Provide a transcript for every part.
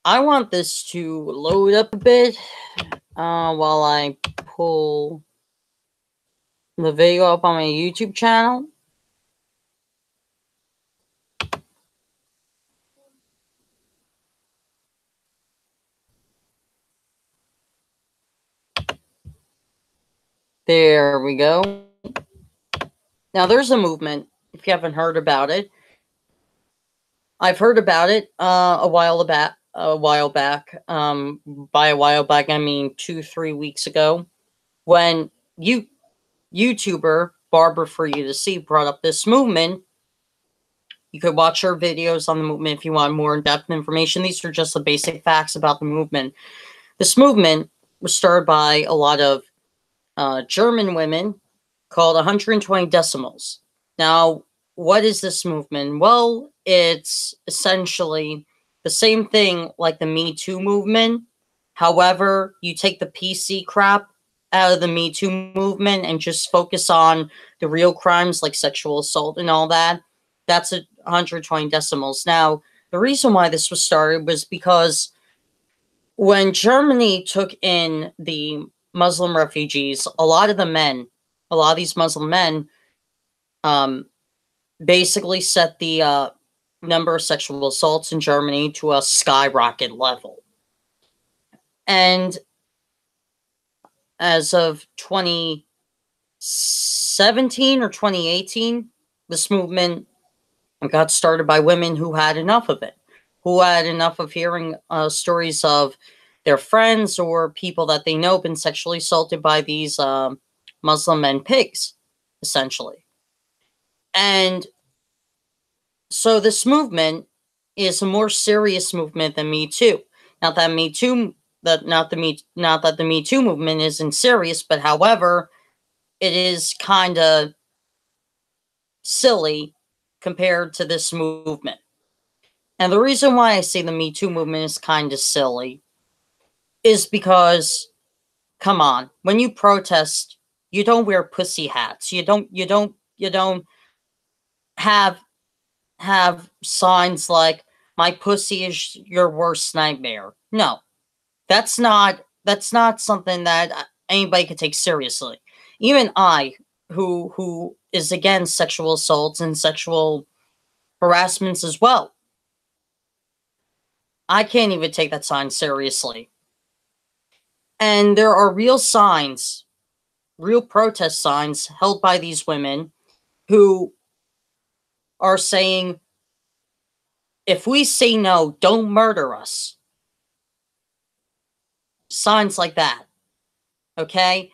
I want this to load up a bit while I pull the video up on my YouTube channel. There we go. Now there's a movement, if you haven't heard about it. I've heard about it a while back. By a while back, I mean 2-3 weeks ago, when YouTuber Barbara For You To See brought up this movement. You could watch her videos on the movement if you want more in-depth information. These are just the basic facts about the movement. This movement was started by a lot of German women called 120 Decimals. Now, what is this movement? Well, it's essentially the same thing like the Me Too movement. However, you take the PC crap out of the Me Too movement and just focus on the real crimes like sexual assault and all that. That's 120 Decimals. Now, the reason why this was started was because when Germany took in the Muslim refugees, a lot of these Muslim men, basically set the number of sexual assaults in Germany to a skyrocket level. And as of 2017 or 2018, this movement got started by women who had enough of it, who had enough of hearing stories of their friends or people that they know been sexually assaulted by these Muslim men pigs, essentially. And so this movement is a more serious movement than Me Too. Not that the Me Too movement isn't serious, but however, it is kind of silly compared to this movement. And the reason why I say the Me Too movement is kind of silly is because, come on, when you protest, you don't wear pussy hats. You don't have signs like "My pussy is your worst nightmare." No, that's not something that anybody could take seriously. Even I, who is against sexual assaults and sexual harassments as well, I can't even take that sign seriously. And there are real signs, real protest signs held by these women who are saying, if we say no, don't murder us. Signs like that. Okay?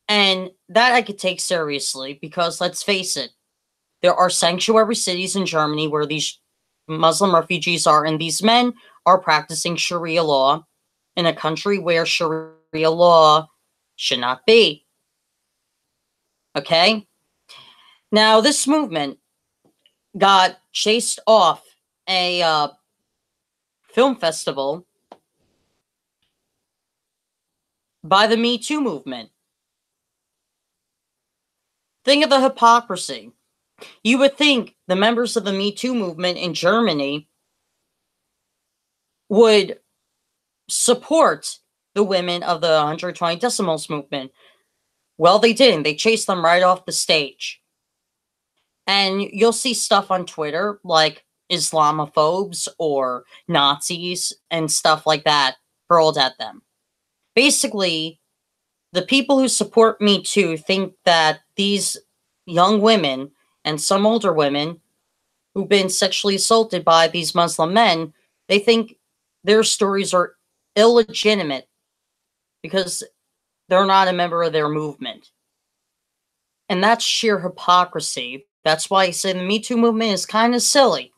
And that I could take seriously because let's face it, there are sanctuary cities in Germany where these Muslim refugees are, and these men are practicing Sharia law in a country where Sharia law should not be. Okay? Now, this movement got chased off a film festival by the Me Too movement. Think of the hypocrisy. You would think the members of the Me Too movement in Germany would support the women of the 120 Decimals movement. Well, they didn't. They chased them right off the stage. And you'll see stuff on Twitter like Islamophobes or Nazis and stuff like that hurled at them. Basically, the people who support Me Too think that these young women and some older women who've been sexually assaulted by these Muslim men, they think their stories are illegitimate because they're not a member of their movement. And that's sheer hypocrisy. That's why I say the Me Too movement is kind of silly,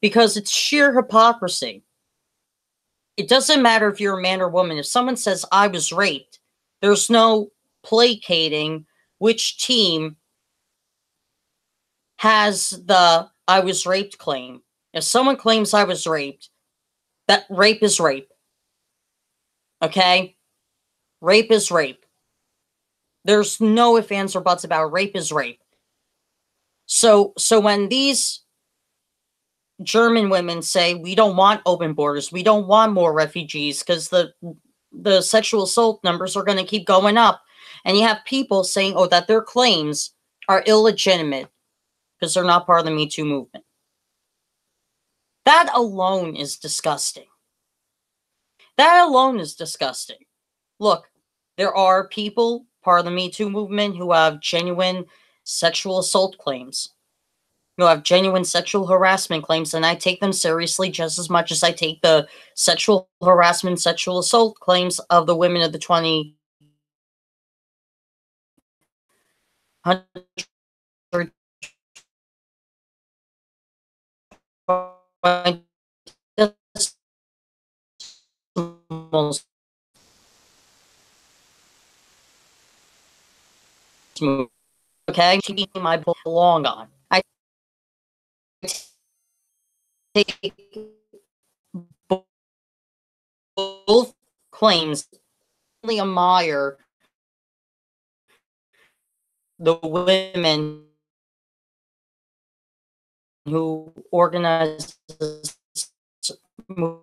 because it's sheer hypocrisy. It doesn't matter if you're a man or woman. If someone says, I was raped, there's no placating which team has the I was raped claim. If someone claims I was raped, that rape is rape. Okay? Rape is rape. There's no ifs, ands, or buts about it. Rape is rape. So when these German women say, we don't want open borders, we don't want more refugees, because the sexual assault numbers are going to keep going up. And you have people saying, oh, that their claims are illegitimate because they're not part of the Me Too movement. That alone is disgusting. That alone is disgusting. Look, there are people part of the Me Too movement who have genuine sexual assault claims, who have genuine sexual harassment claims, and I take them seriously just as much as I take the sexual harassment, sexual assault claims of the women of the 20 okay, keeping my belong on. I take both claims. Really admire the women who organize movement.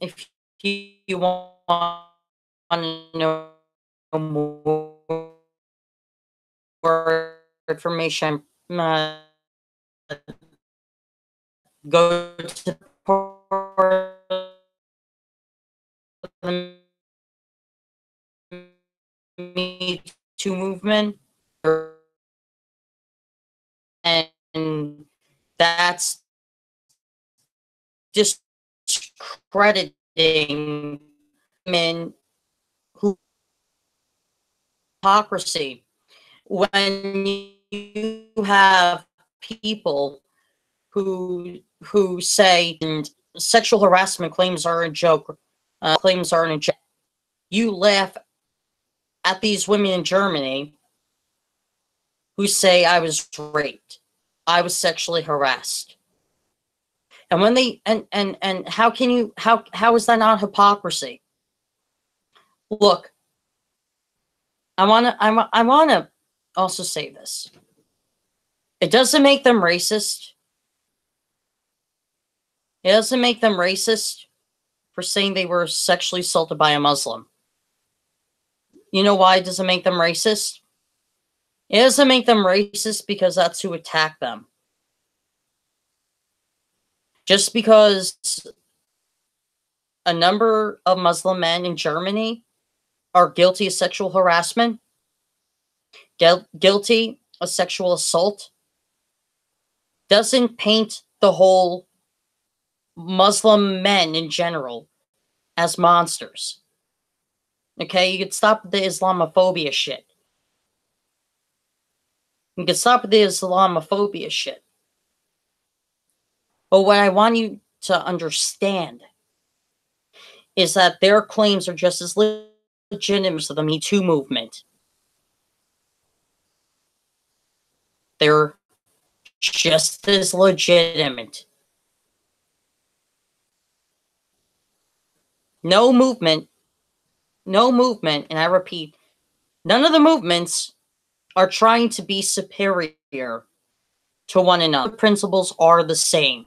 If you want to know more information, go to the Me Too movement, and that's discrediting men who hypocrisy when you have people who say sexual harassment claims are a joke, claims aren't a joke. You laugh at these women in Germany who say I was raped, I was sexually harassed. And when they and how can you how is that not hypocrisy? Look, I want to also say this. It doesn't make them racist. It doesn't make them racist for saying they were sexually assaulted by a Muslim. You know why it doesn't make them racist? It doesn't make them racist because that's who attacked them. Just because a number of Muslim men in Germany are guilty of sexual harassment, guilty of sexual assault, doesn't paint the whole Muslim men in general as monsters. Okay, you could stop the Islamophobia shit. You could stop the Islamophobia shit. But what I want you to understand is that their claims are just as legitimate as the Me Too movement. They're just as legitimate. No movement, and I repeat, none of the movements are trying to be superior to one another. The principles are the same.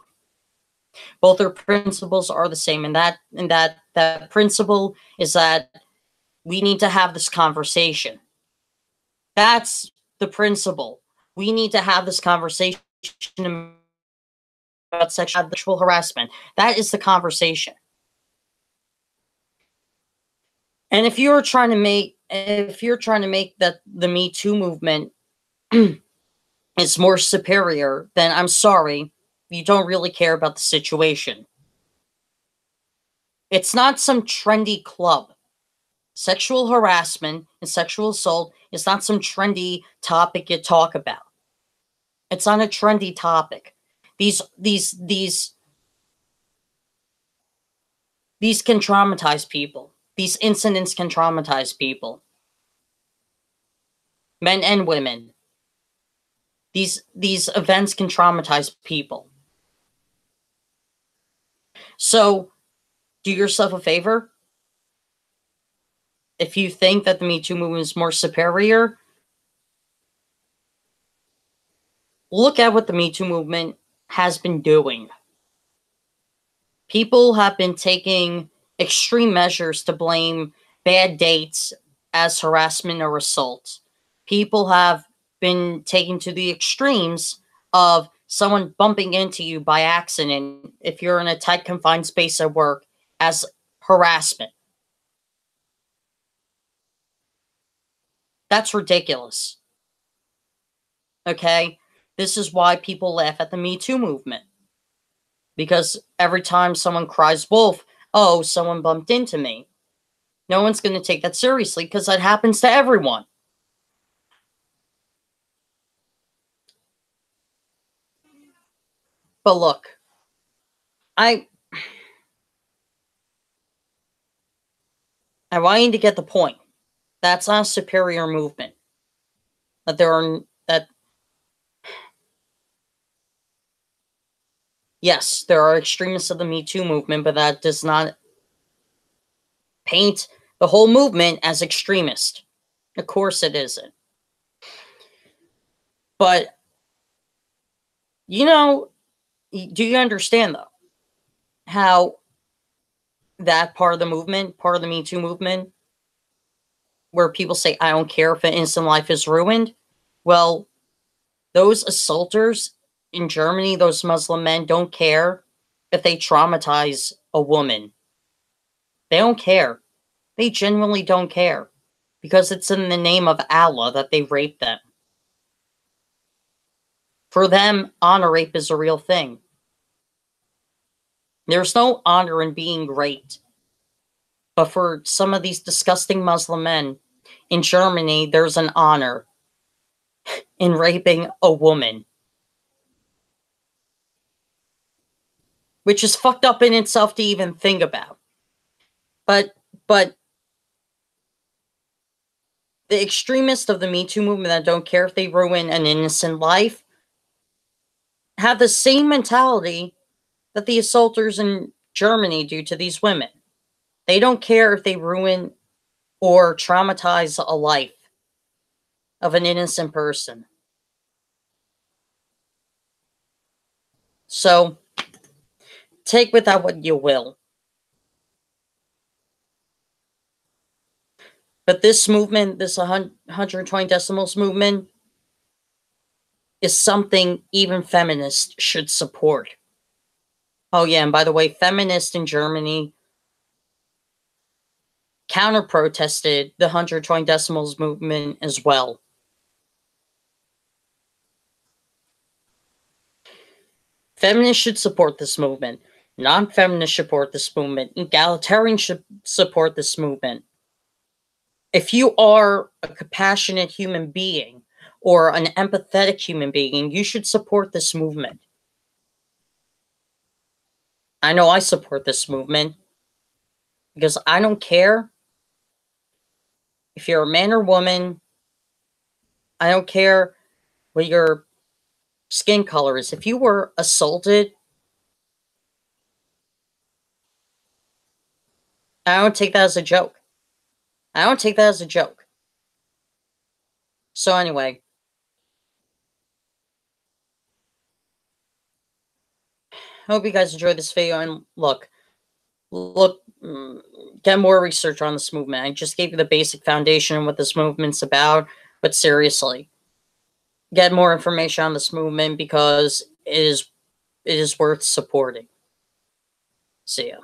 Both their principles are the same, and that principle is that we need to have this conversation. That's the principle. We need to have this conversation about sexual harassment. That is the conversation. And if you're trying to make that the Me Too movement is more superior, then I'm sorry, you don't really care about the situation. It's not some trendy club. Sexual harassment and sexual assault is not some trendy topic you talk about. It's not a trendy topic. These can traumatize people. These incidents can traumatize people. Men and women. These events can traumatize people. So do yourself a favor. If you think that the Me Too movement is more superior, look at what the Me Too movement has been doing. People have been taking extreme measures to blame bad dates as harassment or assault. People have been taken to the extremes of someone bumping into you by accident if you're in a tight confined space at work as harassment. That's ridiculous. Okay? This is why people laugh at the Me Too movement. Because every time someone cries wolf, oh, someone bumped into me. No one's going to take that seriously because that happens to everyone. But look, I want you to get the point. That's not a superior movement. Yes, there are extremists of the Me Too movement, but that does not paint the whole movement as extremist. Of course it isn't. But, do you understand, though, how that part of the movement, part of the Me Too movement, where people say, I don't care if an innocent life is ruined? Well, those assaulters in Germany, those Muslim men, don't care if they traumatize a woman. They don't care. They genuinely don't care. Because it's in the name of Allah that they rape them. For them, honor rape is a real thing. There's no honor in being raped. But for some of these disgusting Muslim men in Germany, there's an honor in raping a woman. Which is fucked up in itself to even think about. But the extremists of the Me Too movement that don't care if they ruin an innocent life have the same mentality that the assaulters in Germany do to these women. They don't care if they ruin or traumatize a life of an innocent person. So, take with that what you will. But this movement, this 120 decimals movement, is something even feminists should support. Oh yeah, and by the way, feminists in Germany counter-protested the 120 decimals movement as well. Feminists should support this movement. Non-feminists support this movement. Egalitarians should support this movement. If you are a compassionate human being or an empathetic human being, you should support this movement. I know I support this movement because I don't care if you're a man or woman. I don't care what your skin color is. If you were assaulted, I don't take that as a joke. I don't take that as a joke. So anyway, I hope you guys enjoyed this video, and look, get more research on this movement. I just gave you the basic foundation of what this movement's about, but seriously, get more information on this movement because it is worth supporting. See ya.